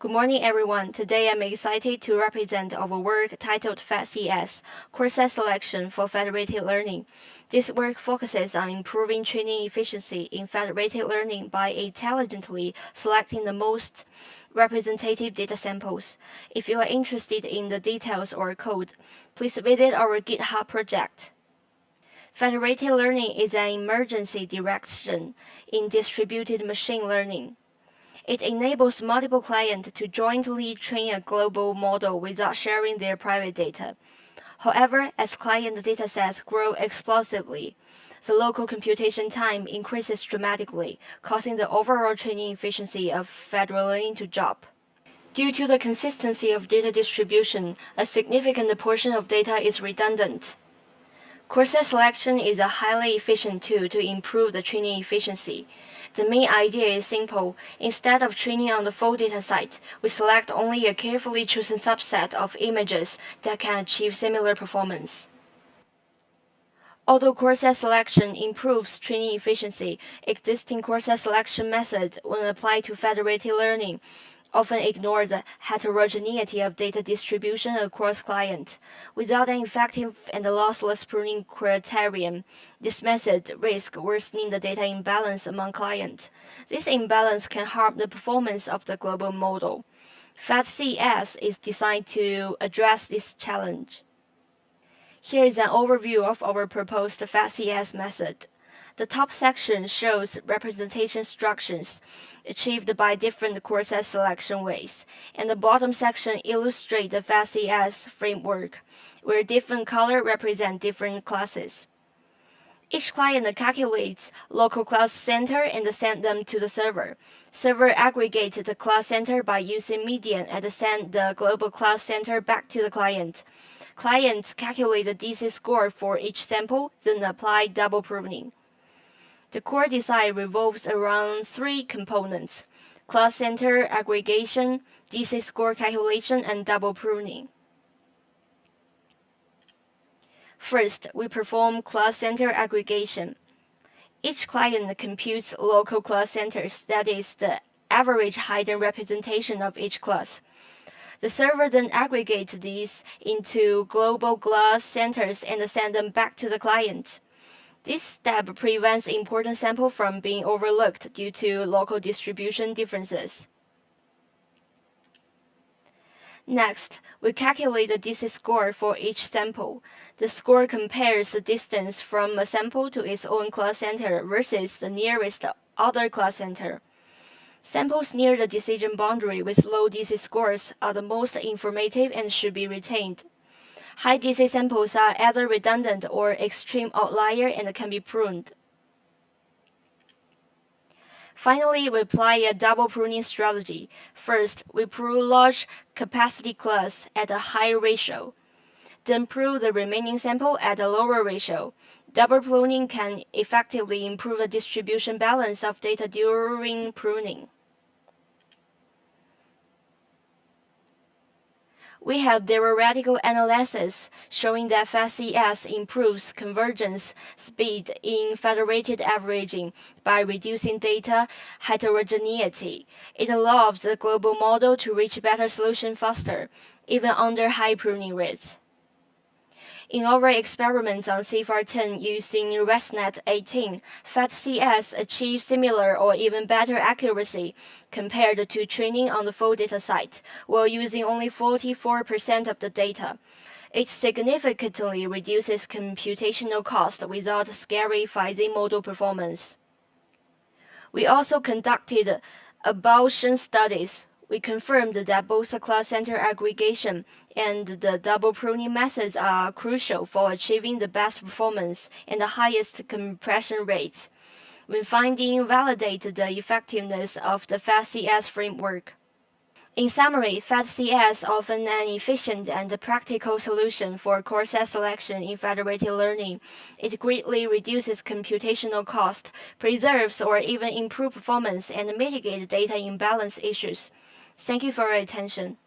Good morning, everyone. Today I'm excited to represent our work titled FedCS, Coreset Selection for Federated Learning. This work focuses on improving training efficiency in federated learning by intelligently selecting the most representative data samples. If you are interested in the details or code, please visit our GitHub project. Federated learning is an emergency direction in distributed machine learning. It enables multiple clients to jointly train a global model without sharing their private data. However, as client datasets grow explosively, the local computation time increases dramatically, causing the overall training efficiency of federal learning to drop. Due to the consistency of data distribution, a significant portion of data is redundant. Coreset Selection is a highly efficient tool to improve the training efficiency. The main idea is simple. Instead of training on the full dataset, we select only a carefully chosen subset of images that can achieve similar performance. Although Coreset Selection improves training efficiency, existing Coreset Selection methods, when applied to federated learning, often ignore the heterogeneity of data distribution across clients. Without an effective and lossless pruning criterion, this method risks worsening the data imbalance among clients. This imbalance can harm the performance of the global model. FedCS is designed to address this challenge. Here is an overview of our proposed FedCS method. The top section shows representation structures achieved by different Coreset selection ways, and the bottom section illustrates the FedCS framework, where different colors represent different classes. Each client calculates local class center and sends them to the server. Server aggregates the class center by using median and send the global class center back to the client. Clients calculate the DC score for each sample, then apply double pruning. The core design revolves around three components: class center aggregation, DC score calculation, and double pruning. First, we perform class center aggregation. Each client computes local class centers, that is, the average hidden representation of each class. The server then aggregates these into global class centers and sends them back to the client. This step prevents important samples from being overlooked due to local distribution differences. Next, we calculate the DC score for each sample. The score compares the distance from a sample to its own class center versus the nearest other class center. Samples near the decision boundary with low DC scores are the most informative and should be retained. High DC samples are either redundant or extreme outlier and can be pruned. Finally, we apply a double pruning strategy. First, we prune large capacity class at a high ratio, then prune the remaining sample at a lower ratio. Double pruning can effectively improve the distribution balance of data during pruning. We have theoretical analysis showing that FedCS improves convergence speed in federated averaging by reducing data heterogeneity. It allows the global model to reach better solutions faster, even under high pruning rates. In our experiments on CVPR10 using ResNet 18, FedCS achieves similar or even better accuracy compared to training on the full dataset, while using only 44% of the data. It significantly reduces computational cost without sacrificing model performance. We also conducted Gaussian studies. We confirmed that both the class center aggregation and the double pruning methods are crucial for achieving the best performance and the highest compression rates. When finding validate the effectiveness of the FedCS framework. In summary, FedCS offers an efficient and practical solution for Coreset selection in federated learning. It greatly reduces computational cost, preserves or even improves performance, and mitigates data imbalance issues. Thank you for your attention.